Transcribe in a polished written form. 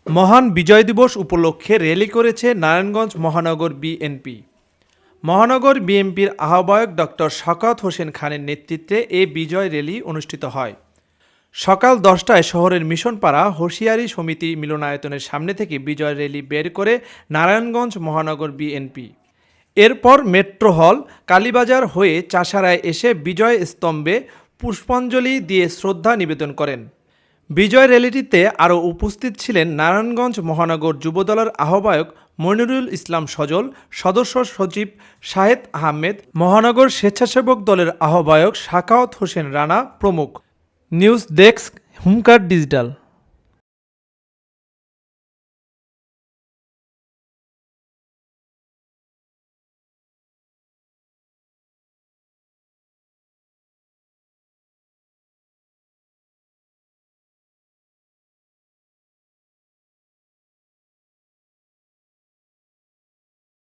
মহান বিজয় দিবস উপলক্ষে র্যালি করেছে নারায়ণগঞ্জ মহানগর বিএনপি। মহানগর বিএনপির আহ্বায়ক ডক্টর শওকত হোসেন খানের নেতৃত্বে এ বিজয় র্যালি অনুষ্ঠিত হয়। সকাল 10টায় শহরের মিশনপাড়া হোসিয়ারি সমিতি মিলনায়তনের সামনে থেকে বিজয় র্যালি বের করে নারায়ণগঞ্জ মহানগর বিএনপি। এরপর মেট্রো হল, কালীবাজার হয়ে চাষারায় এসে বিজয় স্তম্ভে পুষ্পাঞ্জলি দিয়ে শ্রদ্ধা নিবেদন করেন। বিজয় র্যালিটিতে আরও উপস্থিত ছিলেন নারায়ণগঞ্জ মহানগর যুবদলের আহ্বায়ক মনিরুল ইসলাম সজল, সদস্য সচিব শাহেদ আহমেদ, মহানগর স্বেচ্ছাসেবক দলের আহ্বায়ক সাখাওয়াত হোসেন রানা প্রমুখ। নিউজ ডেস্ক, হুঙ্কার ডিজিটাল।